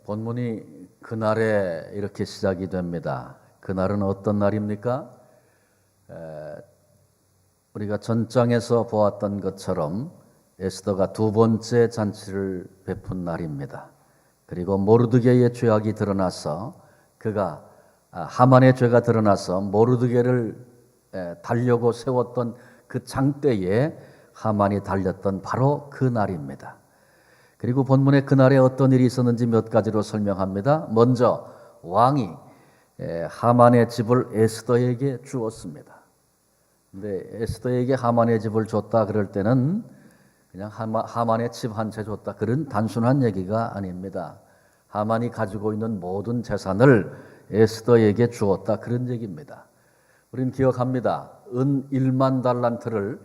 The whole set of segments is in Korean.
본문이 그날에 이렇게 시작이 됩니다. 그날은 어떤 날입니까? 우리가 전장에서 보았던 것처럼 에스더가 두 번째 잔치를 베푼 날입니다. 그리고 모르드게의 죄악이 드러나서 하만의 죄가 드러나서 모르드게를 달려고 세웠던 그 장대에 하만이 달렸던 바로 그 날입니다. 그리고 본문에 그날에 어떤 일이 있었는지 몇 가지로 설명합니다. 먼저 왕이 하만의 집을 에스더에게 주었습니다. 근데 에스더에게 하만의 집을 줬다 그럴 때는 그냥 하만의 집 한 채 줬다 그런 단순한 얘기가 아닙니다. 하만이 가지고 있는 모든 재산을 에스더에게 주었다 그런 얘기입니다. 우리는 기억합니다. 은 1만 달란트를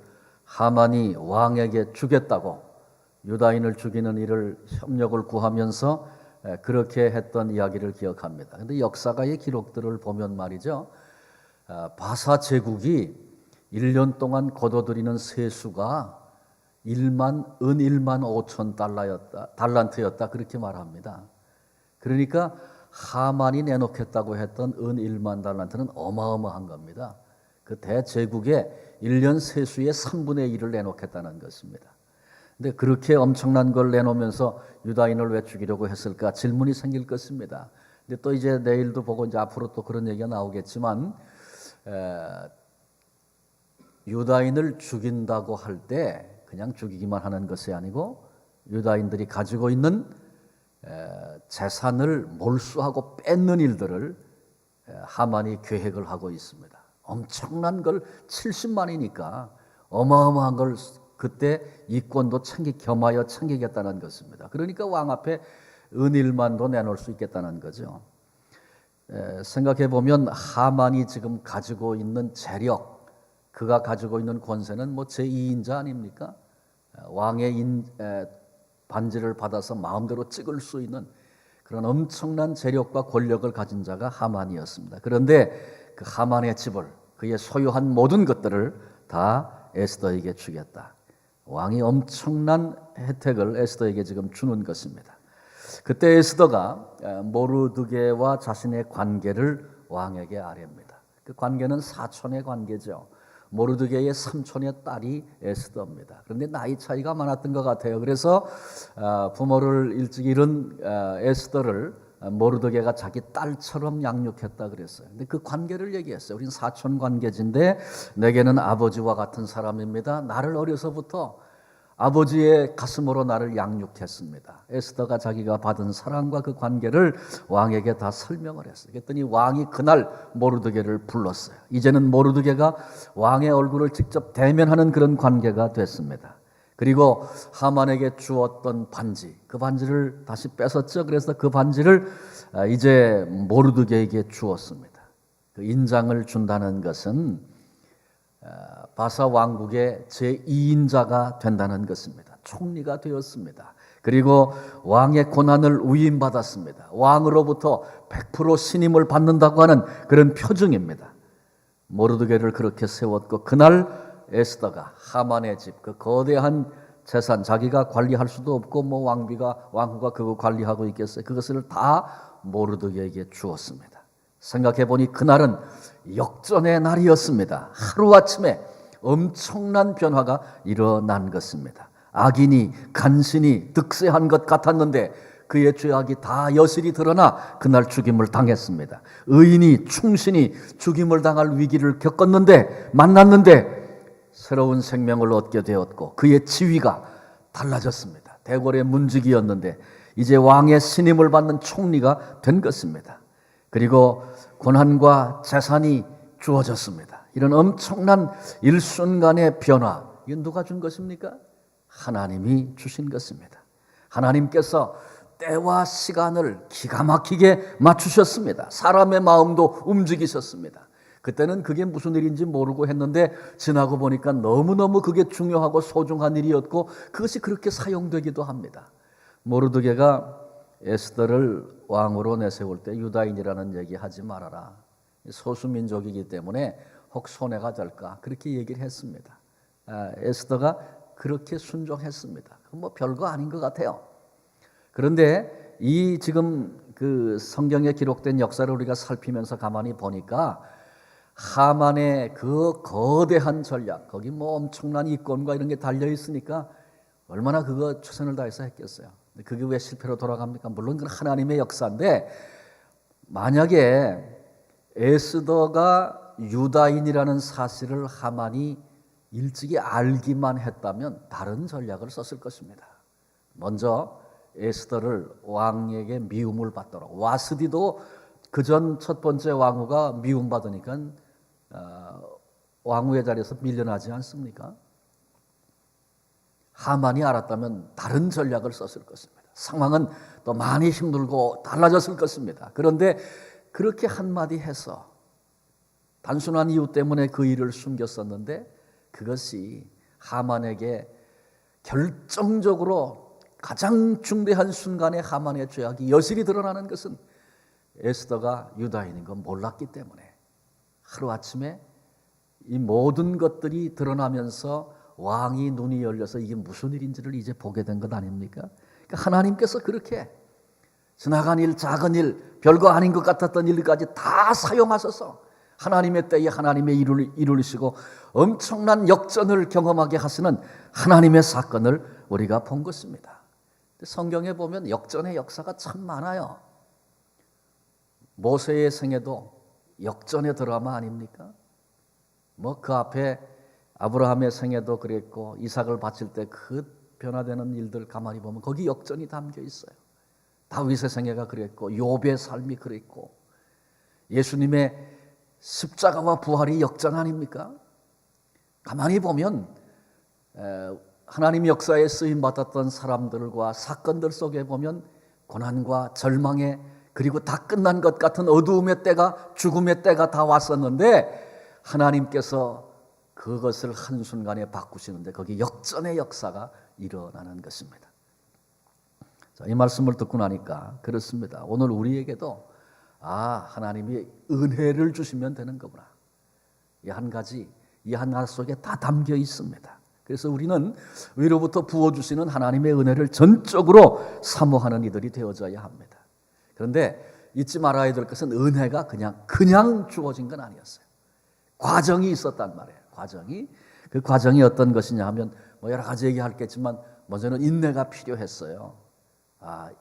하만이 왕에게 주겠다고 유다인을 죽이는 일을 협력을 구하면서 그렇게 했던 이야기를 기억합니다. 그런데 역사가의 기록들을 보면 말이죠. 바사 제국이 1년 동안 거둬들이는 세수가 은 1만 5천 달란트였다 그렇게 말합니다. 그러니까 하만이 내놓겠다고 했던 은 1만 달란트는 어마어마한 겁니다. 그 대제국의 1년 세수의 3분의 1을 내놓겠다는 것입니다. 근데 그렇게 엄청난 걸 내놓으면서 유다인을 왜 죽이려고 했을까 질문이 생길 것입니다. 근데 또 이제 내일도 보고 이제 앞으로 또 그런 얘기가 나오겠지만 유다인을 죽인다고 할 때 그냥 죽이기만 하는 것이 아니고 유다인들이 가지고 있는 재산을 몰수하고 뺏는 일들을 하만이 계획을 하고 있습니다. 엄청난 걸 70만이니까 어마어마한 걸 그때 이권도 겸하여 챙기겠다는 것입니다. 그러니까 왕 앞에 은일만도 내놓을 수 있겠다는 거죠. 생각해 보면 하만이 지금 가지고 있는 재력, 그가 가지고 있는 권세는 뭐 제2인자 아닙니까? 왕의 반지를 받아서 마음대로 찍을 수 있는 그런 엄청난 재력과 권력을 가진 자가 하만이었습니다. 그런데 그 하만의 집을, 그의 소유한 모든 것들을 다 에스더에게 주겠다. 왕이 엄청난 혜택을 에스더에게 지금 주는 것입니다. 그때 에스더가 모르드게와 자신의 관계를 왕에게 아뢰입니다. 그 관계는 사촌의 관계죠. 모르드게의 삼촌의 딸이 에스더입니다. 그런데 나이 차이가 많았던 것 같아요. 그래서 부모를 일찍 잃은 에스더를 모르드게가 자기 딸처럼 양육했다 그랬어요. 근데 그 관계를 얘기했어요. 우린 사촌 관계인데 내게는 아버지와 같은 사람입니다. 나를 어려서부터 아버지의 가슴으로 나를 양육했습니다. 에스더가 자기가 받은 사랑과 그 관계를 왕에게 다 설명을 했어요. 그랬더니 왕이 그날 모르드게를 불렀어요. 이제는 모르드게가 왕의 얼굴을 직접 대면하는 그런 관계가 됐습니다. 그리고 하만에게 주었던 반지, 그 반지를 다시 뺏었죠. 그래서 그 반지를 이제 모르드게에게 주었습니다. 그 인장을 준다는 것은 바사 왕국의 제2인자가 된다는 것입니다. 총리가 되었습니다. 그리고 왕의 권한을 위임받았습니다. 왕으로부터 100% 신임을 받는다고 하는 그런 표징입니다. 모르드게를 그렇게 세웠고 그날 에스더가 하만의 집, 그 거대한 재산, 자기가 관리할 수도 없고 뭐 왕후가 그거 관리하고 있겠어요. 그것을 다 모르드게에게 주었습니다. 생각해 보니 그날은 역전의 날이었습니다. 하루아침에 엄청난 변화가 일어난 것입니다. 악인이 간신히 득세한 것 같았는데 그의 죄악이 다 여실히 드러나 그날 죽임을 당했습니다. 의인이 충신이 죽임을 당할 위기를 만났는데 새로운 생명을 얻게 되었고 그의 지위가 달라졌습니다. 대궐의 문직이었는데 이제 왕의 신임을 받는 총리가 된 것입니다. 그리고 권한과 재산이 주어졌습니다. 이런 엄청난 일순간의 변화, 이건 누가 준 것입니까? 하나님이 주신 것입니다. 하나님께서 때와 시간을 기가 막히게 맞추셨습니다. 사람의 마음도 움직이셨습니다. 그때는 그게 무슨 일인지 모르고 했는데 지나고 보니까 너무너무 그게 중요하고 소중한 일이었고 그것이 그렇게 사용되기도 합니다. 모르드게가 에스더를 왕으로 내세울 때 유다인이라는 얘기 하지 말아라. 소수민족이기 때문에 혹 손해가 될까 그렇게 얘기를 했습니다. 에스더가 그렇게 순종했습니다. 뭐 별거 아닌 것 같아요. 그런데 이 지금 그 성경에 기록된 역사를 우리가 살피면서 가만히 보니까 하만의 그 거대한 전략, 거기 뭐 엄청난 이권과 이런 게 달려 있으니까 얼마나 그거 최선을 다해서 했겠어요. 근데 그게 왜 실패로 돌아갑니까? 물론 그건 하나님의 역사인데, 만약에 에스더가 유다인이라는 사실을 하만이 일찍이 알기만 했다면 다른 전략을 썼을 것입니다. 먼저 에스더를 왕에게 미움을 받도록, 와스디도 그전 첫 번째 왕후가 미움받으니까 왕후의 자리에서 밀려나지 않습니까? 하만이 알았다면 다른 전략을 썼을 것입니다. 상황은 또 많이 힘들고 달라졌을 것입니다. 그런데 그렇게 한마디 해서 단순한 이유 때문에 그 일을 숨겼었는데, 그것이 하만에게 결정적으로 가장 중대한 순간에 하만의 죄악이 여실히 드러나는 것은 에스더가 유다인인 건 몰랐기 때문에, 하루아침에 이 모든 것들이 드러나면서 왕이 눈이 열려서 이게 무슨 일인지를 이제 보게 된 것 아닙니까? 그러니까 하나님께서 그렇게 지나간 일, 작은 일, 별거 아닌 것 같았던 일까지 다 사용하셔서 하나님의 때에 하나님의 일을 이루시고 엄청난 역전을 경험하게 하시는 하나님의 사건을 우리가 본 것입니다. 성경에 보면 역전의 역사가 참 많아요. 모세의 생애도 역전의 드라마 아닙니까? 뭐 그 앞에 아브라함의 생애도 그랬고, 이삭을 바칠 때 그 변화되는 일들 가만히 보면 거기 역전이 담겨 있어요. 다윗의 생애가 그랬고, 욥의 삶이 그랬고, 예수님의 십자가와 부활이 역전 아닙니까? 가만히 보면 하나님 역사에 쓰임 받았던 사람들과 사건들 속에 보면 고난과 절망의, 그리고 다 끝난 것 같은 어두움의 때가, 죽음의 때가 다 왔었는데 하나님께서 그것을 한순간에 바꾸시는데 거기 역전의 역사가 일어나는 것입니다. 자, 이 말씀을 듣고 나니까 그렇습니다. 오늘 우리에게도 하나님이 은혜를 주시면 되는 거구나. 이 한 가지, 이 하나 속에 다 담겨 있습니다. 그래서 우리는 위로부터 부어주시는 하나님의 은혜를 전적으로 사모하는 이들이 되어져야 합니다. 그런데 잊지 말아야 될 것은 은혜가 그냥 주어진 건 아니었어요. 과정이 있었단 말이에요. 그 과정이 어떤 것이냐 하면 뭐 여러 가지 얘기하겠지만 먼저는 인내가 필요했어요.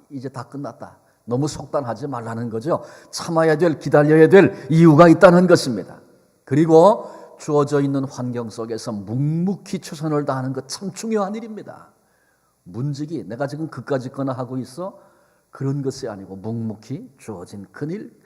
이제 다 끝났다. 너무 속단하지 말라는 거죠. 참아야 될, 기다려야 될 이유가 있다는 것입니다. 그리고 주어져 있는 환경 속에서 묵묵히 최선을 다하는 것 참 중요한 일입니다. 문지기 내가 지금 그까짓 거나 하고 있어? 그런 것이 아니고 묵묵히 주어진 큰일,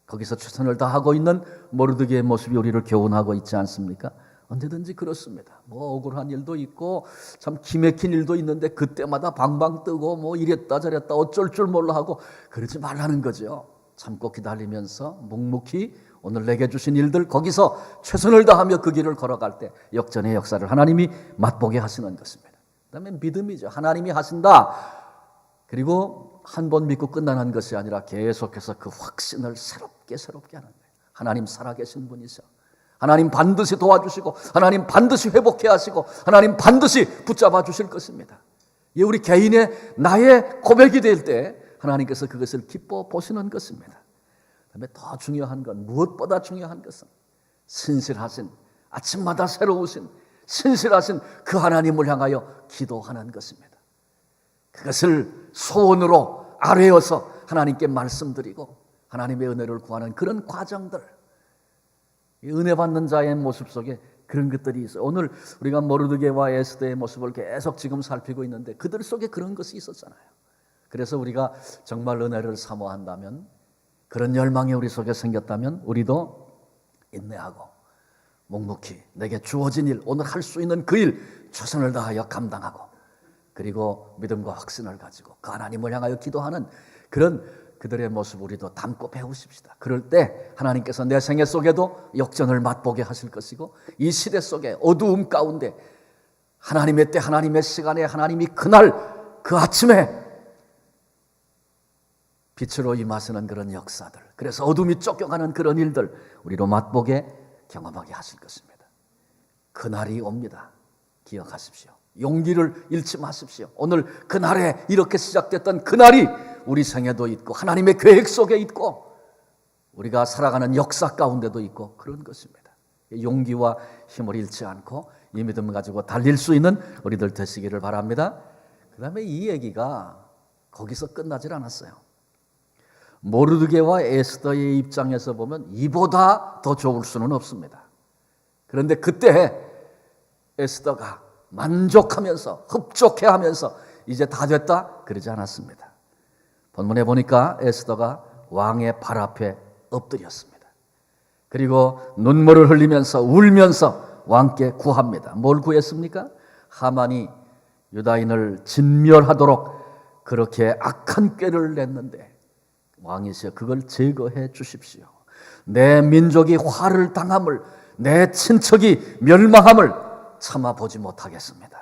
거기서 최선을 다하고 있는 모르드게의 모습이 우리를 교훈하고 있지 않습니까? 언제든지 그렇습니다. 뭐 억울한 일도 있고 참 기맥힌 일도 있는데 그때마다 방방 뜨고 뭐 이랬다 저랬다 어쩔 줄 몰라 하고 그러지 말라는 거죠. 참고 기다리면서 묵묵히 오늘 내게 주신 일들, 거기서 최선을 다하며 그 길을 걸어갈 때 역전의 역사를 하나님이 맛보게 하시는 것입니다. 그다음에 믿음이죠. 하나님이 하신다. 그리고 한 번 믿고 끝나는 것이 아니라 계속해서 그 확신을 새롭게 하는 거예요. 하나님 살아계신 분이셔. 하나님 반드시 도와주시고, 하나님 반드시 회복해 하시고, 하나님 반드시 붙잡아 주실 것입니다. 이 우리 개인의 나의 고백이 될 때 하나님께서 그것을 기뻐 보시는 것입니다. 그다음에 더 중요한 건, 무엇보다 중요한 것은 신실하신, 아침마다 새로우신 신실하신 그 하나님을 향하여 기도하는 것입니다. 그것을 소원으로 아뢰어서 하나님께 말씀드리고 하나님의 은혜를 구하는 그런 과정들, 은혜 받는 자의 모습 속에 그런 것들이 있어요. 오늘 우리가 모르드게와 에스더의 모습을 계속 지금 살피고 있는데 그들 속에 그런 것이 있었잖아요. 그래서 우리가 정말 은혜를 사모한다면, 그런 열망이 우리 속에 생겼다면 우리도 인내하고 묵묵히 내게 주어진 일, 오늘 할 수 있는 그 일 최선을 다하여 감당하고, 그리고 믿음과 확신을 가지고 그 하나님을 향하여 기도하는 그런 그들의 모습 우리도 담고 배우십시다. 그럴 때 하나님께서 내 생애 속에도 역전을 맛보게 하실 것이고, 이 시대 속에 어두움 가운데 하나님의 때, 하나님의 시간에, 하나님이 그날 그 아침에 빛으로 임하시는 그런 역사들, 그래서 어둠이 쫓겨가는 그런 일들 우리로 맛보게 경험하게 하실 것입니다. 그날이 옵니다. 기억하십시오. 용기를 잃지 마십시오. 오늘 그날에 이렇게 시작됐던 그날이 우리 생애도 있고 하나님의 계획 속에 있고 우리가 살아가는 역사 가운데도 있고 그런 것입니다. 용기와 힘을 잃지 않고 이 믿음을 가지고 달릴 수 있는 우리들 되시기를 바랍니다. 그 다음에 이 얘기가 거기서 끝나질 않았어요. 모르드게와 에스더의 입장에서 보면 이보다 더 좋을 수는 없습니다. 그런데 그때 에스더가 만족하면서 흡족해하면서 이제 다 됐다 그러지 않았습니다. 본문에 보니까 에스더가 왕의 발 앞에 엎드렸습니다. 그리고 눈물을 흘리면서 울면서 왕께 구합니다. 뭘 구했습니까? 하만이 유다인을 진멸하도록 그렇게 악한 꾀를 냈는데 왕이시여 그걸 제거해 주십시오. 내 민족이 화를 당함을, 내 친척이 멸망함을 참아보지 못하겠습니다.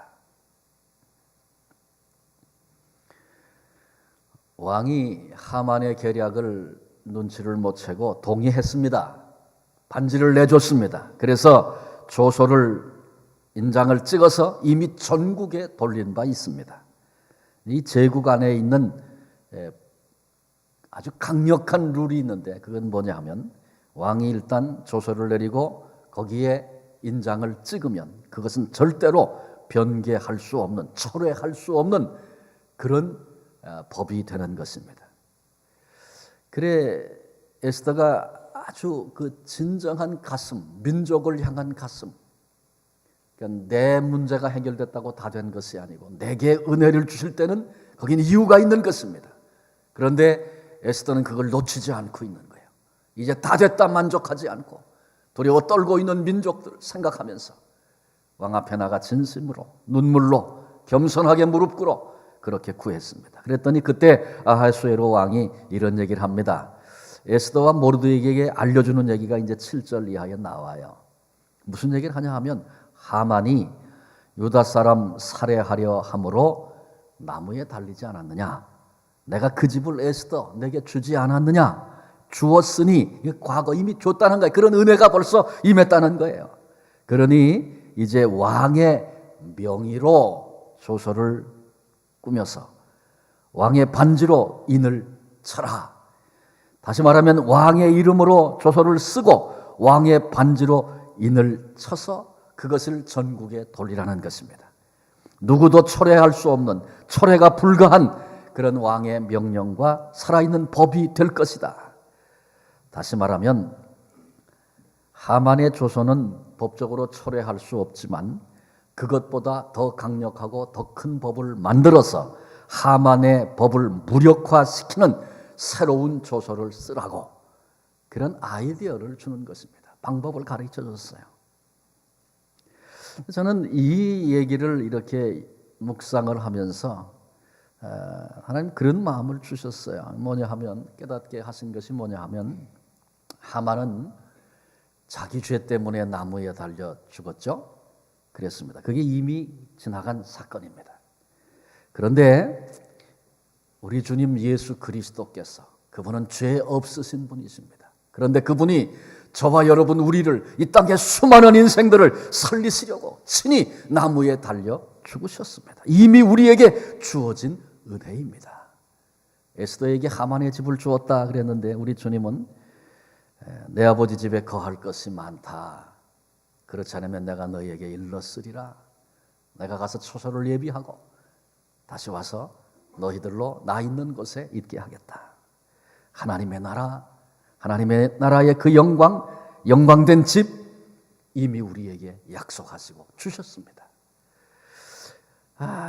왕이 하만의 계략을 눈치를 못 채고 동의했습니다. 반지를 내줬습니다. 그래서 조서를 인장을 찍어서 이미 전국에 돌린 바 있습니다. 이 제국 안에 있는 아주 강력한 룰이 있는데 그건 뭐냐 하면 왕이 일단 조서를 내리고 거기에 인장을 찍으면 그것은 절대로 변개할 수 없는, 철회할 수 없는 그런 법이 되는 것입니다. 그래 에스더가 아주 그 진정한 가슴, 민족을 향한 가슴, 그러니까 내 문제가 해결됐다고 다 된 것이 아니고 내게 은혜를 주실 때는 거기는 이유가 있는 것입니다. 그런데 에스더는 그걸 놓치지 않고 있는 거예요. 이제 다 됐다 만족하지 않고 두려워 떨고 있는 민족들을 생각하면서 왕 앞에 나가 진심으로 눈물로 겸손하게 무릎 꿇어 그렇게 구했습니다. 그랬더니 그때 아하수에로 왕이 이런 얘기를 합니다. 에스더와 모르드게에게 알려주는 얘기가 이제 7절 이하에 나와요. 무슨 얘기를 하냐 하면 하만이 유다 사람 살해하려 함으로 나무에 달리지 않았느냐? 내가 그 집을 에스더 내게 주지 않았느냐? 주었으니 과거 이미 줬다는 거예요. 그런 은혜가 벌써 임했다는 거예요. 그러니 이제 왕의 명의로 조서를 꾸며서 왕의 반지로 인을 쳐라. 다시 말하면 왕의 이름으로 조서를 쓰고 왕의 반지로 인을 쳐서 그것을 전국에 돌리라는 것입니다. 누구도 철회할 수 없는, 철회가 불가한 그런 왕의 명령과 살아있는 법이 될 것이다. 다시 말하면 하만의 조서는 법적으로 철회할 수 없지만 그것보다 더 강력하고 더 큰 법을 만들어서 하만의 법을 무력화시키는 새로운 조서를 쓰라고 그런 아이디어를 주는 것입니다. 방법을 가르쳐 줬어요. 저는 이 얘기를 이렇게 묵상을 하면서 하나님 그런 마음을 주셨어요. 뭐냐 하면 깨닫게 하신 것이 뭐냐 하면 하만은 자기 죄 때문에 나무에 달려 죽었죠. 그랬습니다. 그게 이미 지나간 사건입니다. 그런데 우리 주님 예수 그리스도께서 그분은 죄 없으신 분이십니다. 그런데 그분이 저와 여러분 우리를 이 땅의 수많은 인생들을 살리시려고 친히 나무에 달려 죽으셨습니다. 이미 우리에게 주어진 은혜입니다. 에스더에게 하만의 집을 주었다 그랬는데 우리 주님은 내 아버지 집에 거할 것이 많다. 그렇지 않으면 내가 너희에게 일렀으리라. 내가 가서 초소를 예비하고 다시 와서 너희들로 나 있는 곳에 있게 하겠다. 하나님의 나라, 하나님의 나라의 그 영광, 영광된 집 이미 우리에게 약속하시고 주셨습니다.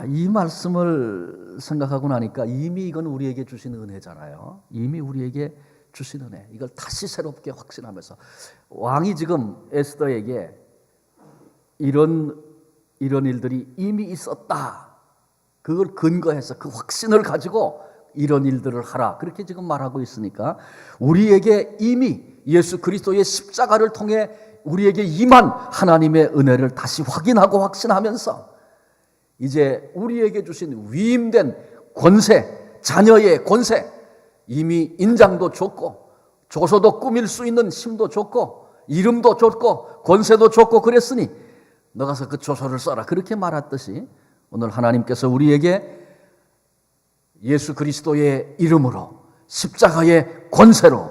이 말씀을 생각하고 나니까 이미 이건 우리에게 주신 은혜잖아요. 이미 우리에게 주신 은혜. 이걸 다시 새롭게 확신하면서 왕이 지금 에스더에게 이런 일들이 이미 있었다. 그걸 근거해서 그 확신을 가지고 이런 일들을 하라. 그렇게 지금 말하고 있으니까 우리에게 이미 예수 그리스도의 십자가를 통해 우리에게 임한 하나님의 은혜를 다시 확인하고 확신하면서 이제 우리에게 주신 위임된 권세, 자녀의 권세, 이미 인장도 줬고 조서도 꾸밀 수 있는 힘도 줬고 이름도 줬고 권세도 줬고 그랬으니 너 가서 그 조서를 써라. 그렇게 말했듯이 오늘 하나님께서 우리에게 예수 그리스도의 이름으로 십자가의 권세로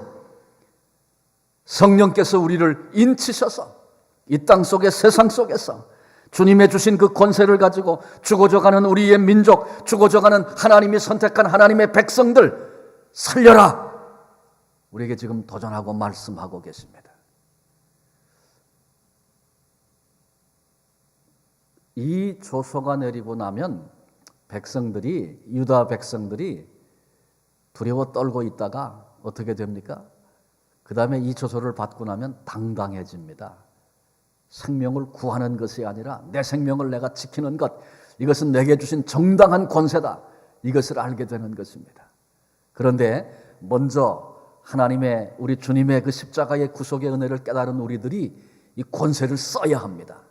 성령께서 우리를 인치셔서 이 땅 속의 세상 속에서 주님의 주신 그 권세를 가지고 죽어져가는 우리의 민족, 죽어져가는 하나님이 선택한 하나님의 백성들 살려라! 우리에게 지금 도전하고 말씀하고 계십니다. 이 조서가 내리고 나면 유다 백성들이 두려워 떨고 있다가 어떻게 됩니까? 그 다음에 이 조서를 받고 나면 당당해집니다. 생명을 구하는 것이 아니라 내 생명을 내가 지키는 것, 이것은 내게 주신 정당한 권세다. 이것을 알게 되는 것입니다. 그런데 먼저 하나님의, 우리 주님의 그 십자가의 구속의 은혜를 깨달은 우리들이 이 권세를 써야 합니다.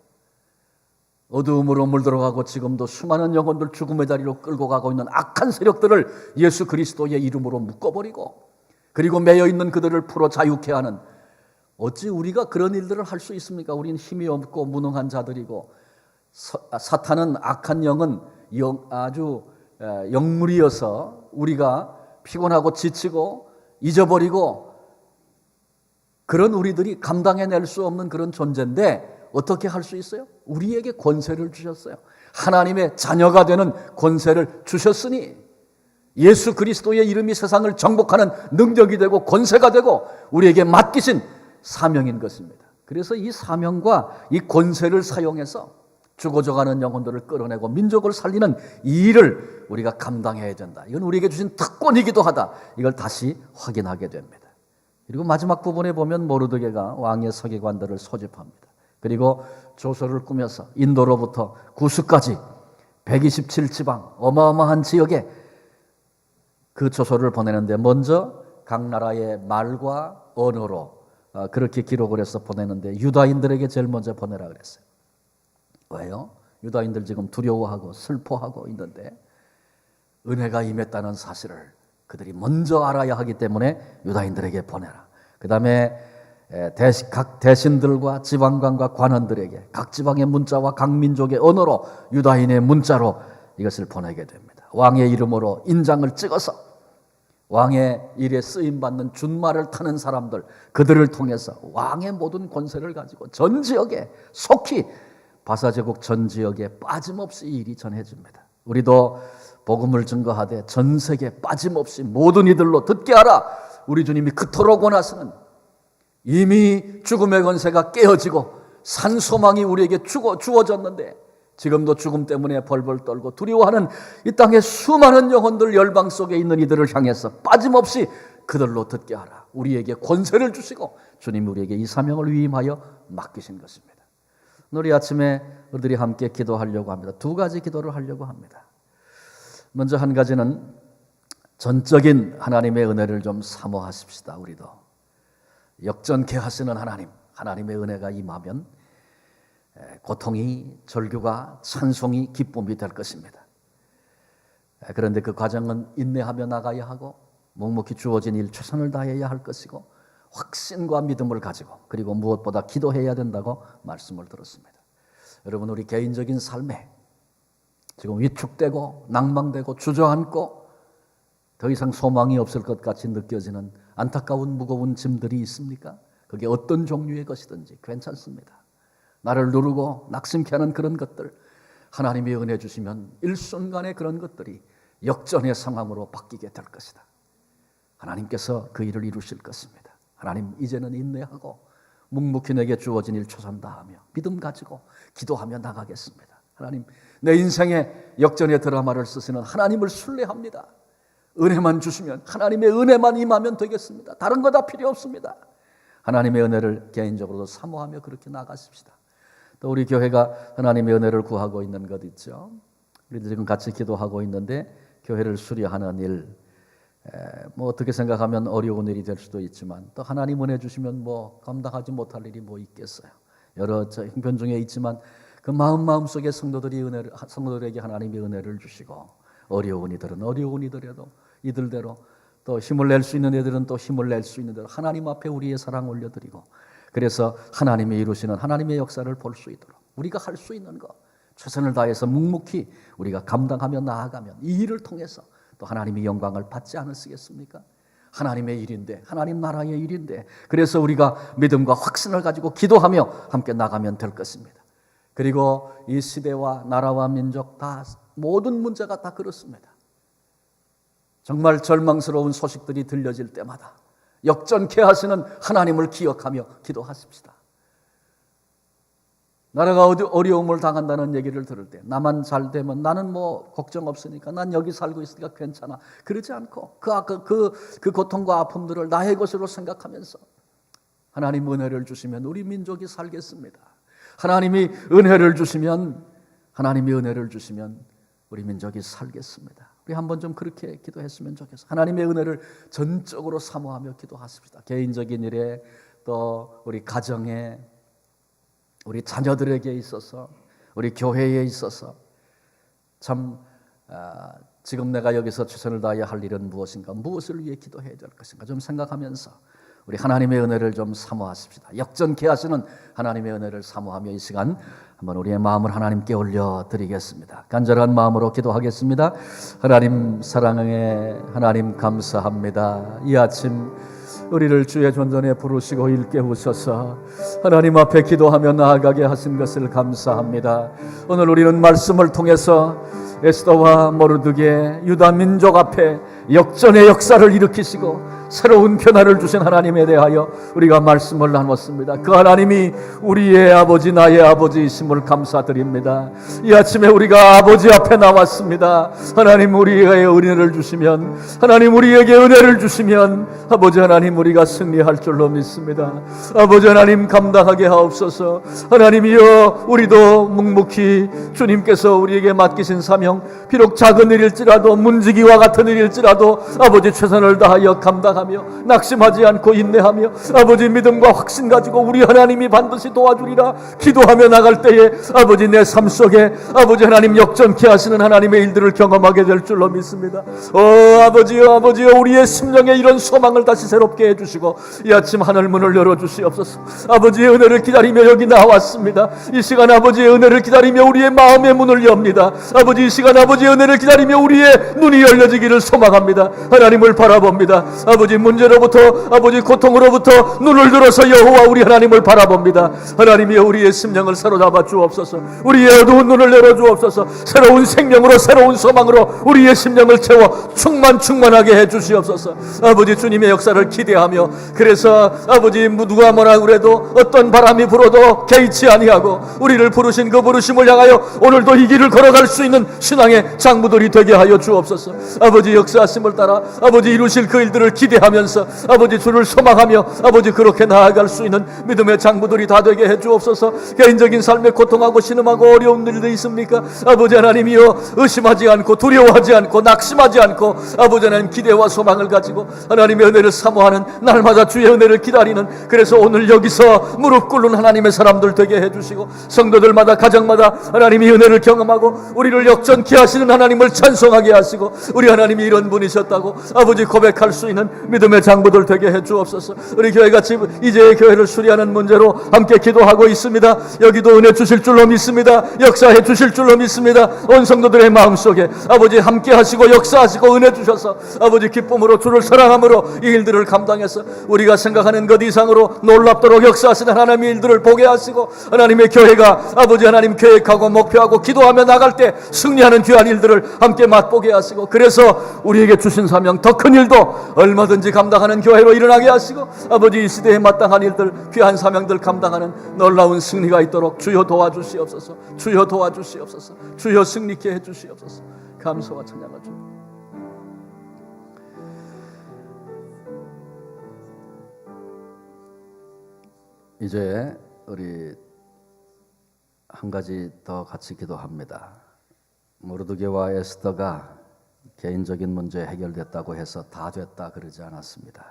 어두움으로 물들어가고 지금도 수많은 영혼들 죽음의 자리로 끌고 가고 있는 악한 세력들을 예수 그리스도의 이름으로 묶어버리고, 그리고 매여 있는 그들을 풀어 자유케 하는, 어찌 우리가 그런 일들을 할 수 있습니까? 우리는 힘이 없고 무능한 자들이고, 사탄은, 악한 영은 아주 영물이어서 우리가 피곤하고 지치고 잊어버리고, 그런 우리들이 감당해낼 수 없는 그런 존재인데 어떻게 할 수 있어요? 우리에게 권세를 주셨어요. 하나님의 자녀가 되는 권세를 주셨으니, 예수 그리스도의 이름이 세상을 정복하는 능력이 되고 권세가 되고 우리에게 맡기신 사명인 것입니다. 그래서 이 사명과 이 권세를 사용해서 죽어져가는 영혼들을 끌어내고 민족을 살리는 이 일을 우리가 감당해야 된다. 이건 우리에게 주신 특권이기도 하다. 이걸 다시 확인하게 됩니다. 그리고 마지막 부분에 보면 모르드게가 왕의 서기관들을 소집합니다. 그리고 조서를 꾸며서 인도로부터 구스까지 127지방 어마어마한 지역에 그 조서를 보내는데, 먼저 각 나라의 말과 언어로 그렇게 기록을 해서 보내는데 유다인들에게 제일 먼저 보내라 그랬어요. 왜요? 유다인들 지금 두려워하고 슬퍼하고 있는데 은혜가 임했다는 사실을 그들이 먼저 알아야 하기 때문에 유다인들에게 보내라. 그 다음에 각 대신들과 지방관과 관원들에게 각 지방의 문자와 각 민족의 언어로 유다인의 문자로 이것을 보내게 됩니다. 왕의 이름으로 인장을 찍어서 왕의 일에 쓰임받는 준말을 타는 사람들, 그들을 통해서 왕의 모든 권세를 가지고 전 지역에, 속히 바사제국 전 지역에 빠짐없이 이 일이 전해집니다. 우리도 복음을 증거하되 전 세계 빠짐없이 모든 이들로 듣게 하라. 우리 주님이 그토록 원하시는, 이미 죽음의 권세가 깨어지고 산소망이 우리에게 주어졌는데 지금도 죽음 때문에 벌벌 떨고 두려워하는 이 땅의 수많은 영혼들, 열방 속에 있는 이들을 향해서 빠짐없이 그들로 듣게 하라. 우리에게 권세를 주시고 주님이 우리에게 이 사명을 위임하여 맡기신 것입니다. 우리 아침에 우리들이 함께 기도하려고 합니다. 두 가지 기도를 하려고 합니다. 먼저 한 가지는 전적인 하나님의 은혜를 좀 사모하십시다. 우리도 역전케 하시는 하나님의 은혜가 임하면 고통이, 절규가, 찬송이, 기쁨이 될 것입니다. 그런데 그 과정은 인내하며 나가야 하고 묵묵히 주어진 일 최선을 다해야 할 것이고 확신과 믿음을 가지고, 그리고 무엇보다 기도해야 된다고 말씀을 들었습니다. 여러분, 우리 개인적인 삶에 지금 위축되고 낭망되고 주저앉고 더 이상 소망이 없을 것 같이 느껴지는 안타까운 무거운 짐들이 있습니까? 그게 어떤 종류의 것이든지 괜찮습니다. 나를 누르고 낙심케 하는 그런 것들, 하나님이 은혜 주시면 일순간에 그런 것들이 역전의 상황으로 바뀌게 될 것이다. 하나님께서 그 일을 이루실 것입니다. 하나님, 이제는 인내하고 묵묵히 내게 주어진 일 최선 다하며 믿음 가지고 기도하며 나가겠습니다. 하나님, 내 인생의 역전의 드라마를 쓰시는 하나님을 순례합니다. 은혜만 주시면, 하나님의 은혜만 임하면 되겠습니다. 다른 거 다 필요 없습니다. 하나님의 은혜를 개인적으로도 사모하며 그렇게 나가십시다. 또 우리 교회가 하나님의 은혜를 구하고 있는 것 있죠. 우리도 지금 같이 기도하고 있는데 교회를 수리하는 일, 뭐 어떻게 생각하면 어려운 일이 될 수도 있지만 또 하나님 은혜 주시면 뭐 감당하지 못할 일이 뭐 있겠어요. 여러 형편 중에 있지만 그 마음속에 성도들에게 하나님의 은혜를 주시고, 어려운 이들은 어려운 이들대로, 또 힘을 낼 수 있는 애들은 또 힘을 낼 수 있는 대로 하나님 앞에 우리의 사랑 올려드리고, 그래서 하나님이 이루시는 하나님의 역사를 볼 수 있도록 우리가 할 수 있는 것 최선을 다해서 묵묵히 우리가 감당하며 나아가면 이 일을 통해서 또 하나님이 영광을 받지 않으시겠습니까? 하나님의 일인데, 하나님 나라의 일인데, 그래서 우리가 믿음과 확신을 가지고 기도하며 함께 나가면 될 것입니다. 그리고 이 시대와 나라와 민족 다 모든 문제가 다 그렇습니다. 정말 절망스러운 소식들이 들려질 때마다 역전케 하시는 하나님을 기억하며 기도하십시다. 나라가 어려움을 당한다는 얘기를 들을 때 나만 잘 되면 나는 뭐 걱정 없으니까, 난 여기 살고 있으니까 괜찮아, 그러지 않고 그 고통과 아픔들을 나의 것으로 생각하면서 하나님 은혜를 주시면 우리 민족이 살겠습니다. 하나님이 은혜를 주시면 우리 민족이 살겠습니다. 우리 한번 좀 그렇게 기도했으면 좋겠어요. 하나님의 은혜를 전적으로 사모하며 기도하십시다. 개인적인 일에, 또 우리 가정에, 우리 자녀들에게 있어서, 우리 교회에 있어서 참 지금 내가 여기서 최선을 다해야 할 일은 무엇인가, 무엇을 위해 기도해야 될 것인가 좀 생각하면서 우리 하나님의 은혜를 좀 사모하십시다. 역전케 하시는 하나님의 은혜를 사모하며 이 시간 한번 우리의 마음을 하나님께 올려드리겠습니다. 간절한 마음으로 기도하겠습니다. 하나님 사랑의 하나님, 감사합니다. 이 아침 우리를 주의 존전에 부르시고 일깨우셔서 하나님 앞에 기도하며 나아가게 하신 것을 감사합니다. 오늘 우리는 말씀을 통해서 에스더와 모르드게 유다 민족 앞에 역전의 역사를 일으키시고 새로운 변화를 주신 하나님에 대하여 우리가 말씀을 나눴습니다. 그 하나님이 우리의 아버지, 나의 아버지이심을 감사드립니다. 이 아침에 우리가 아버지 앞에 나왔습니다. 하나님 우리에게 은혜를 주시면, 하나님 우리에게 은혜를 주시면 아버지 하나님 우리가 승리할 줄로 믿습니다. 아버지 하나님 감당하게 하옵소서. 하나님이여, 우리도 묵묵히 주님께서 우리에게 맡기신 사명, 비록 작은 일일지라도, 문지기와 같은 일일지라도 아버지 최선을 다하여 감당하며 낙심하지 않고 인내하며 아버지 믿음과 확신 가지고 우리 하나님이 반드시 도와주리라 기도하며 나갈 때에 아버지 내 삶 속에 아버지 하나님 역전케 하시는 하나님의 일들을 경험하게 될 줄로 믿습니다. 아버지여, 우리의 심령에 이런 소망을 다시 새롭게 해주시고 이 아침 하늘문을 열어주시옵소서. 아버지의 은혜를 기다리며 여기 나왔습니다. 이 시간 아버지의 은혜를 기다리며 우리의 마음의 문을 엽니다. 아버지 이 시간 아버지의 은혜를 기다리며 우리의 눈이 열려지기를 소망합니다. 하나님을 바라봅니다. 아버지 문제로부터, 아버지 고통으로부터 눈을 들어서 여호와 우리 하나님을 바라봅니다. 하나님이여, 우리의 심령을 사로잡아 주옵소서. 우리의 어두운 눈을 열어주옵소서. 새로운 생명으로, 새로운 소망으로 우리의 심령을 채워 충만하게 해주시옵소서. 아버지 주님의 역사를 기대하며, 그래서 아버지 누가 뭐라 그래도 어떤 바람이 불어도 개의치 아니하고 우리를 부르신 그 부르심을 향하여 오늘도 이 길을 걸어갈 수 있는 신앙의 장부들이 되게 하여 주옵소서. 아버지 역사하심을 따라 아버지 이루실 그 일들을 기대하면서 아버지 주를 소망하며 아버지 그렇게 나아갈 수 있는 믿음의 장부들이 다 되게 해 주옵소서. 개인적인 삶에 고통하고 신음하고 어려운 일도 있습니까? 아버지 하나님이여, 의심하지 않고 두려워하지 않고 낙심하지 않고 아버지 하나님 기대와 소망을 가지고 하나님의 은혜를 사모하는, 날마다 주의 은혜를 기다리는, 그래서 오늘 여기서 무릎 꿇는 하나님의 사람들 되게 해주시고 성도들마다, 가정마다 하나님이 은혜를 경험하고 우리를 역전케 하시는 하나님을 찬송하게 하시고 우리 하나님이 이런 분이셨다고 아버지 고백할 수 있는 믿음의 장부들 되게 해 주옵소서. 우리 교회가 이제 교회를 수리하는 문제로 함께 기도하고 있습니다. 여기도 은혜 주실 줄로 믿습니다. 역사해 주실 줄로 믿습니다. 온 성도들의 마음속에 아버지 함께 하시고 역사하시고 은혜 주셔서 아버지 기쁨으로 주를 사랑함으로 이 일들을 감당해서 우리가 생각하는 것 이상으로 놀랍도록 역사하시는 하나님의 일들을 보게 하시고 하나님의 교회가 아버지 하나님 계획하고 목표하고 기도하며 나갈 때 승리하는 귀한 일들을 함께 맛보게 하시고, 그래서 우리에게 주신 사명, 더 큰 일도 얼마든지 감당하는 교회로 일어나게 하시고 아버지 이 시대에 마땅한 일들, 귀한 사명들 감당하는 놀라운 승리가 있도록 주여 도와주시옵소서. 주여 도와주시옵소서. 주여 승리케 해주시옵소서. 감사와 찬양을 줍니다. 이제 우리 한 가지 더 같이 기도합니다. 모르드게와 에스더가 개인적인 문제 해결됐다고 해서 다 됐다 그러지 않았습니다.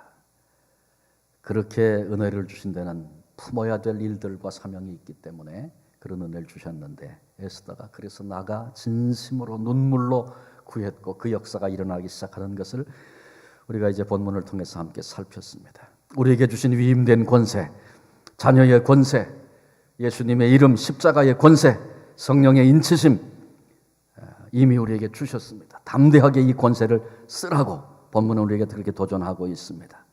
그렇게 은혜를 주신 데는 품어야 될 일들과 사명이 있기 때문에 그런 은혜를 주셨는데, 에스더가 그래서 나가 진심으로 눈물로 구했고 그 역사가 일어나기 시작하는 것을 우리가 이제 본문을 통해서 함께 살폈습니다. 우리에게 주신 위임된 권세, 자녀의 권세, 예수님의 이름, 십자가의 권세, 성령의 인치심, 이미 우리에게 주셨습니다. 담대하게 이 권세를 쓰라고 본문은 우리에게 그렇게 도전하고 있습니다.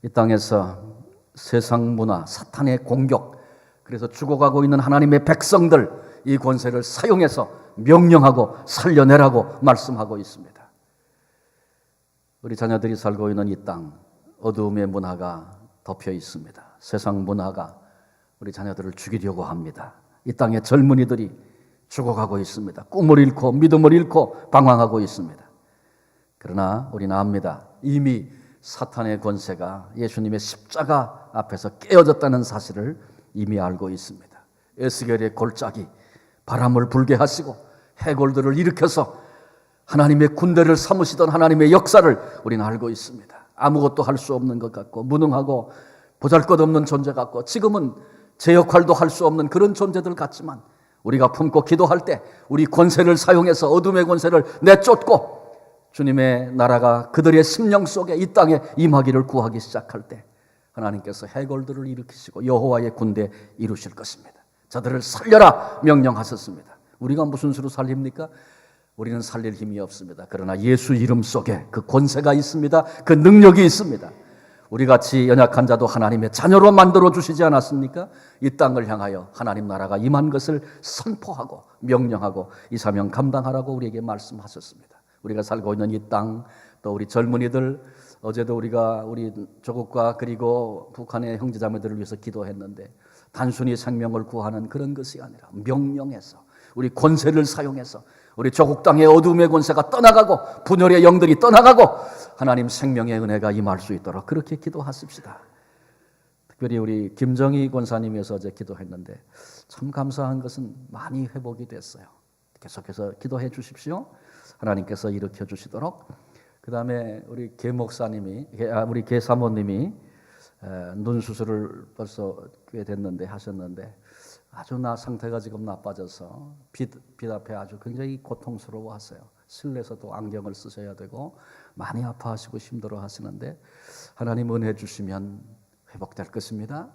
이 땅에서 세상 문화, 사탄의 공격, 그래서 죽어가고 있는 하나님의 백성들, 이 권세를 사용해서 명령하고 살려내라고 말씀하고 있습니다. 우리 자녀들이 살고 있는 이 땅, 어두움의 문화가 덮여 있습니다. 세상 문화가 우리 자녀들을 죽이려고 합니다. 이 땅의 젊은이들이 죽어가고 있습니다. 꿈을 잃고 믿음을 잃고 방황하고 있습니다. 그러나 우리는 압니다. 이미 사탄의 권세가 예수님의 십자가 앞에서 깨어졌다는 사실을 이미 알고 있습니다. 에스겔의 골짜기, 바람을 불게 하시고 해골들을 일으켜서 하나님의 군대를 삼으시던 하나님의 역사를 우리는 알고 있습니다. 아무것도 할 수 없는 것 같고 무능하고 보잘것없는 존재 같고 지금은 제 역할도 할 수 없는 그런 존재들 같지만 우리가 품고 기도할 때 우리 권세를 사용해서 어둠의 권세를 내쫓고 주님의 나라가 그들의 심령 속에 이 땅에 임하기를 구하기 시작할 때 하나님께서 해골들을 일으키시고 여호와의 군대 이루실 것입니다. 저들을 살려라 명령하셨습니다. 우리가 무슨 수로 살립니까? 우리는 살릴 힘이 없습니다. 그러나 예수 이름 속에 그 권세가 있습니다. 그 능력이 있습니다. 우리같이 연약한 자도 하나님의 자녀로 만들어 주시지 않았습니까? 이 땅을 향하여 하나님 나라가 임한 것을 선포하고 명령하고 이 사명 감당하라고 우리에게 말씀하셨습니다. 우리가 살고 있는 이 땅, 또 우리 젊은이들, 어제도 우리가 우리 조국과 그리고 북한의 형제자매들을 위해서 기도했는데 단순히 생명을 구하는 그런 것이 아니라 명령해서 우리 권세를 사용해서 우리 조국 땅의 어둠의 권세가 떠나가고 분열의 영들이 떠나가고 하나님 생명의 은혜가 임할 수 있도록 그렇게 기도하십시다. 특별히 우리 김정희 권사님께서 어제 기도했는데 참 감사한 것은 많이 회복이 됐어요. 계속해서 기도해 주십시오. 하나님께서 일으켜 주시도록. 그 다음에 우리 계 목사님이, 우리 계 사모님이 눈 수술을 벌써 꽤 됐는데 하셨는데 아주 상태가 지금 나빠져서 빛 앞에 아주 굉장히 고통스러워하세요. 실내에서도 안경을 쓰셔야 되고 많이 아파하시고 힘들어 하시는데 하나님 은혜 주시면 회복될 것입니다.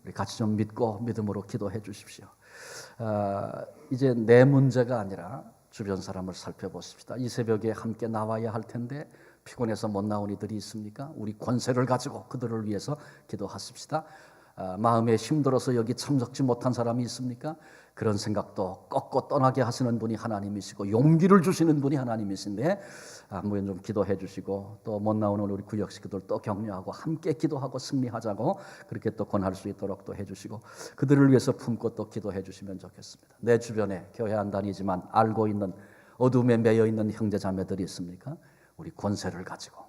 우리 같이 좀 믿고 믿음으로 기도해 주십시오. 이제 내 문제가 아니라 주변 사람을 살펴보십시다. 이 새벽에 함께 나와야 할 텐데 피곤해서 못 나온 이들이 있습니까? 우리 권세를 가지고 그들을 위해서 기도하십시다. 마음에 힘들어서 여기 참석지 못한 사람이 있습니까? 그런 생각도 꺾고 떠나게 하시는 분이 하나님이시고 용기를 주시는 분이 하나님이신데 한번 좀 기도해 주시고 또 못 나오는 우리 구역식구들 또 격려하고 함께 기도하고 승리하자고 그렇게 또 권할 수 있도록 또 해주시고 그들을 위해서 품고 또 기도해 주시면 좋겠습니다. 내 주변에 교회 안 다니지만 알고 있는 어둠에 매여 있는 형제 자매들이 있습니까? 우리 권세를 가지고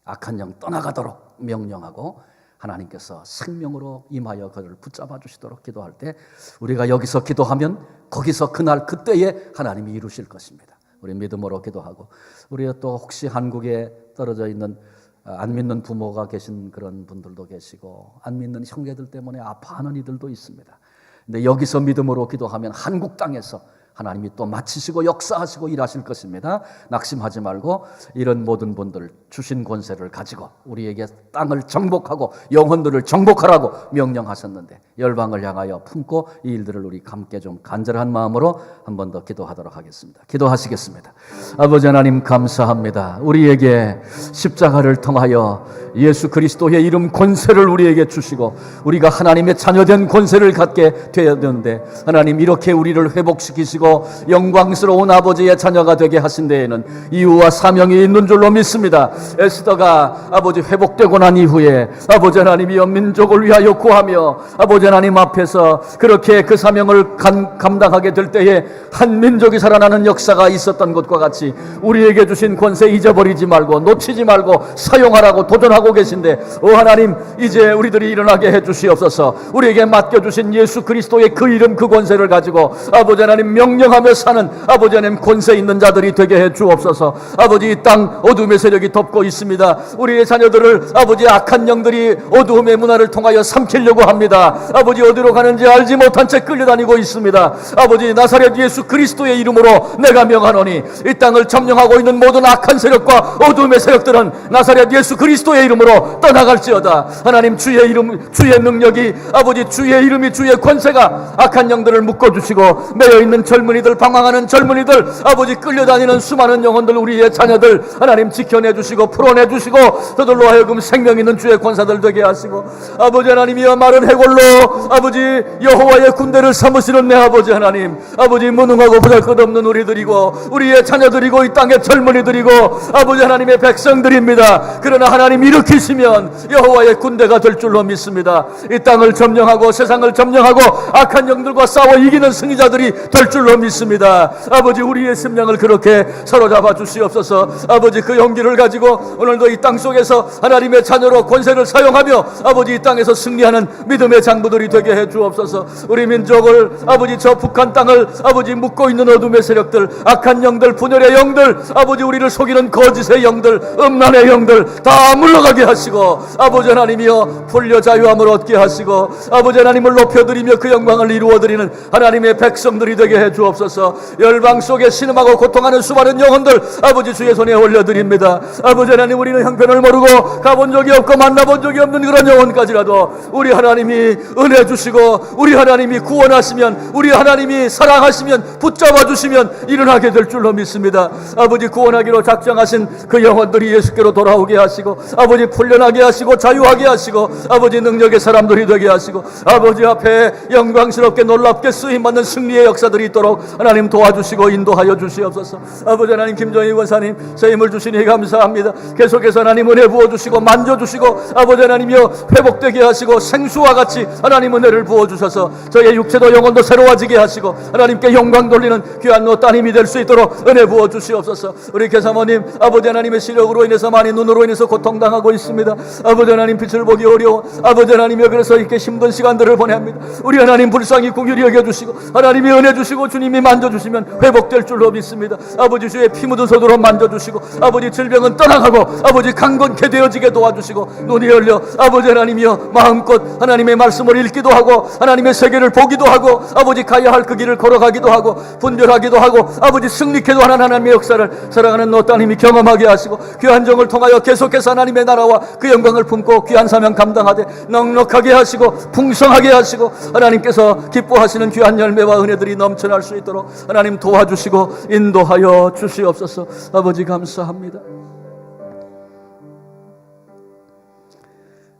악한 영 떠나가도록 명령하고 하나님께서 생명으로 임하여 그들을 붙잡아 주시도록 기도할 때 우리가 여기서 기도하면 거기서 그날 그때에 하나님이 이루실 것입니다. 우리 믿음으로 기도하고 우리 또 혹시 한국에 떨어져 있는 안 믿는 부모가 계신 그런 분들도 계시고 안 믿는 형제들 때문에 아파하는 이들도 있습니다. 근데 여기서 믿음으로 기도하면 한국 땅에서 하나님이 또 마치시고 역사하시고 일하실 것입니다. 낙심하지 말고 이런 모든 분들 주신 권세를 가지고 우리에게 땅을 정복하고 영혼들을 정복하라고 명령하셨는데 열방을 향하여 품고 이 일들을 우리 함께 좀 간절한 마음으로 한 번 더 기도하도록 하겠습니다. 기도하시겠습니다. 아버지 하나님 감사합니다. 우리에게 십자가를 통하여 예수 그리스도의 이름 권세를 우리에게 주시고 우리가 하나님의 자녀된 권세를 갖게 되었는데 하나님 이렇게 우리를 회복시키시고 영광스러운 아버지의 자녀가 되게 하신 데에는 이유와 사명이 있는 줄로 믿습니다. 에스더가 아버지 회복되고 난 이후에 아버지 하나님이 민족을 위하여 구하며 아버지 하나님 앞에서 그렇게 그 사명을 감당하게 될 때에 한 민족이 살아나는 역사가 있었던 것과 같이 우리에게 주신 권세 잊어버리지 말고 놓치지 말고 사용하라고 도전하고 계신데 하나님 이제 우리들이 일어나게 해주시옵소서. 우리에게 맡겨주신 예수 그리스도의 그 이름 그 권세를 가지고 아버지 하나님 명령하며 사는 아버지 하나님 권세 있는 자들이 되게 해 주옵소서. 아버지 이 땅 어둠의 세력이 덮고 있습니다. 우리의 자녀들을 아버지 악한 영들이 어두움의 문화를 통하여 삼키려고 합니다. 아버지 어디로 가는지 알지 못한 채 끌려다니고 있습니다. 아버지 나사렛 예수 그리스도의 이름으로 내가 명하노니 이 땅을 점령하고 있는 모든 악한 세력과 어둠의 세력들은 나사렛 예수 그리스도의 이름으로 떠나갈지어다. 하나님 주의 이름 주의 능력이 아버지 주의 이름이 주의 권세가 악한 영들을 묶어주시고 매여있는 젊은 젊은이들, 방황하는 젊은이들, 아버지 끌려다니는 수많은 영혼들, 우리의 자녀들 하나님 지켜내주시고 풀어내주시고 저들로 하여금 생명 있는 주의 권사들 되게 하시고, 아버지 하나님이여 마른 해골로 아버지 여호와의 군대를 삼으시는 내 아버지 하나님, 아버지 무능하고 보잘것없는 우리들이고 우리의 자녀들이고 이 땅의 젊은이들이고 아버지 하나님의 백성들입니다. 그러나 하나님 일으키시면 여호와의 군대가 될 줄로 믿습니다. 이 땅을 점령하고 세상을 점령하고 악한 영들과 싸워 이기는 승리자들이 될 줄로 믿습니다. 아버지 우리의 심령을 그렇게 사로잡아 주시옵소서. 아버지 그 용기를 가지고 오늘도 이 땅 속에서 하나님의 자녀로 권세를 사용하며 아버지 이 땅에서 승리하는 믿음의 장부들이 되게 해 주옵소서. 우리 민족을 아버지 저 북한 땅을 아버지 묶고 있는 어둠의 세력들, 악한 영들, 분열의 영들, 아버지 우리를 속이는 거짓의 영들, 음란의 영들 다 물러가게 하시고 아버지 하나님이여 풀려 자유함을 얻게 하시고 아버지 하나님을 높여드리며 그 영광을 이루어드리는 하나님의 백성들이 되게 해 주옵소서. 열방 속에 신음하고 고통하는 수많은 영혼들 아버지 주의 손에 올려드립니다. 아버지 하나님 우리는 형편을 모르고 가본 적이 없고 만나본 적이 없는 그런 영혼까지라도 우리 하나님이 은혜 주시고 우리 하나님이 구원하시면, 우리 하나님이 사랑하시면, 붙잡아 주시면 일어나게 될 줄로 믿습니다. 아버지 구원하기로 작정하신 그 영혼들이 예수께로 돌아오게 하시고 아버지 풀려나게 하시고 자유하게 하시고 아버지 능력의 사람들이 되게 하시고 아버지 앞에 영광스럽게 놀랍게 쓰임받는 승리의 역사들이 있도록 하나님 도와주시고 인도하여 주시옵소서. 아버지 하나님 김정희 원사님 새 힘을 주시니 감사합니다. 계속해서 하나님 은혜 부어주시고 만져주시고 아버지 하나님이여 회복되게 하시고 생수와 같이 하나님 은혜를 부어주셔서 저의 육체도 영혼도 새로워지게 하시고 하나님께 영광 돌리는 귀한 따님이 될 수 있도록 은혜 부어주시옵소서. 우리 계사모님 아버지 하나님의 시력으로 인해서 많이 눈으로 인해서 고통당하고 있습니다. 아버지 하나님 빛을 보기 어려워 아버지 하나님이여 그래서 이렇게 힘든 시간들을 보내야 합니다. 우리 하나님 불쌍히 긍휼히 여겨주시고 하나님이 은혜 주시고 주님이 만져주시면 회복될 줄로 믿습니다. 아버지 주의 피 묻은 손으로 만져주시고 아버지 질병은 떠나가고 아버지 강건케 되어지게 도와주시고 눈이 열려 아버지 하나님이여 마음껏 하나님의 말씀을 읽기도 하고 하나님의 세계를 보기도 하고 아버지 가야 할 그 길을 걸어가기도 하고 분별하기도 하고 아버지 승리케도 하는 하나님의 역사를 사랑하는 너 따님이 경험하게 하시고 귀한 정을 통하여 계속해서 하나님의 나라와 그 영광을 품고 귀한 사명 감당하되 넉넉하게 하시고 풍성하게 하시고 하나님께서 기뻐하시는 귀한 열매와 은혜들이 넘쳐날 수 있도록 하나님 도와주시고 인도하여 주시옵소서. 아버지 감사합니다.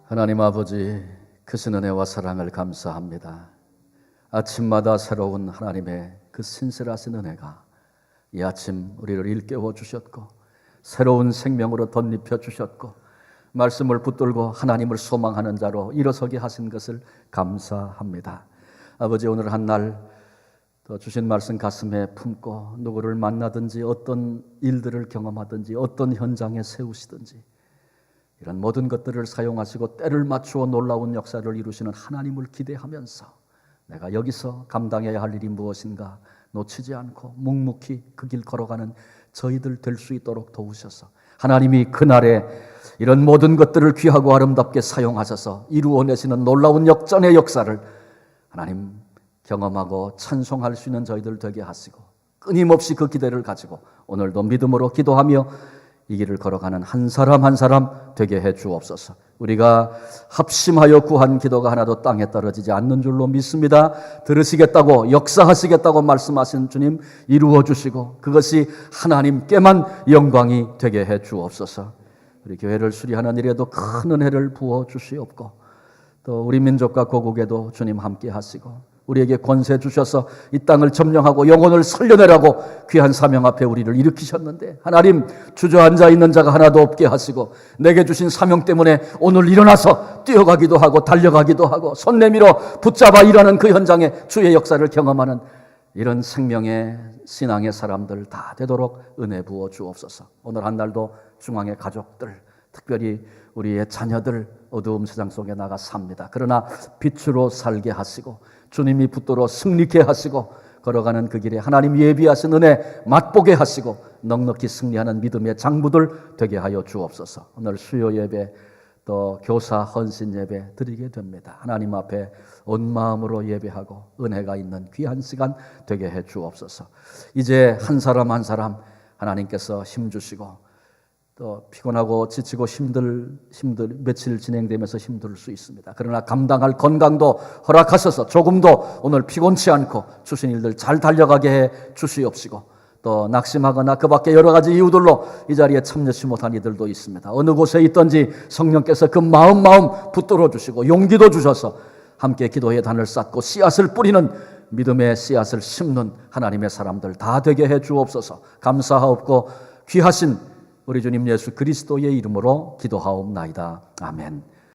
하나님 아버지 크신 은혜와 사랑을 감사합니다. 아침마다 새로운 하나님의 그 신실하신 은혜가 이 아침 우리를 일깨워 주셨고 새로운 생명으로 덧입혀 주셨고 말씀을 붙들고 하나님을 소망하는 자로 일어서게 하신 것을 감사합니다. 아버지 오늘 한 날 또 주신 말씀 가슴에 품고 누구를 만나든지 어떤 일들을 경험하든지 어떤 현장에 세우시든지 이런 모든 것들을 사용하시고 때를 맞추어 놀라운 역사를 이루시는 하나님을 기대하면서 내가 여기서 감당해야 할 일이 무엇인가 놓치지 않고 묵묵히 그 길 걸어가는 저희들 될 수 있도록 도우셔서 하나님이 그날에 이런 모든 것들을 귀하고 아름답게 사용하셔서 이루어내시는 놀라운 역전의 역사를 하나님 경험하고 찬송할 수 있는 저희들 되게 하시고 끊임없이 그 기대를 가지고 오늘도 믿음으로 기도하며 이 길을 걸어가는 한 사람 한 사람 되게 해 주옵소서. 우리가 합심하여 구한 기도가 하나도 땅에 떨어지지 않는 줄로 믿습니다. 들으시겠다고 역사하시겠다고 말씀하신 주님 이루어 주시고 그것이 하나님께만 영광이 되게 해 주옵소서. 우리 교회를 수리하는 일에도 큰 은혜를 부어 주시옵고 또 우리 민족과 고국에도 주님 함께 하시고 우리에게 권세 주셔서 이 땅을 점령하고 영혼을 살려내라고 귀한 사명 앞에 우리를 일으키셨는데 하나님 주저앉아 있는 자가 하나도 없게 하시고 내게 주신 사명 때문에 오늘 일어나서 뛰어가기도 하고 달려가기도 하고 손 내밀어 붙잡아 일하는 그 현장에 주의 역사를 경험하는 이런 생명의 신앙의 사람들 다 되도록 은혜 부어 주옵소서. 오늘 한 날도 중앙의 가족들 특별히 우리의 자녀들 어두움 세상 속에 나가 삽니다. 그러나 빛으로 살게 하시고 주님이 붙들어 승리케 하시고 걸어가는 그 길에 하나님 예비하신 은혜 맛보게 하시고 넉넉히 승리하는 믿음의 장부들 되게 하여 주옵소서. 오늘 수요 예배 또 교사 헌신 예배 드리게 됩니다. 하나님 앞에 온 마음으로 예배하고 은혜가 있는 귀한 시간 되게 해 주옵소서. 이제 한 사람 한 사람 하나님께서 힘주시고 또 피곤하고 지치고 며칠 진행되면서 힘들 수 있습니다. 그러나 감당할 건강도 허락하셔서 조금도 오늘 피곤치 않고 주신 일들 잘 달려가게 해 주시옵시고, 또 낙심하거나 그 밖에 여러 가지 이유들로 이 자리에 참여치 못한 이들도 있습니다. 어느 곳에 있든지 성령께서 그 마음 붙들어 주시고 용기도 주셔서 함께 기도의 단을 쌓고 씨앗을 뿌리는 믿음의 씨앗을 심는 하나님의 사람들 다 되게 해 주옵소서. 감사하옵고 귀하신 우리 주님 예수 그리스도의 이름으로 기도하옵나이다. 아멘.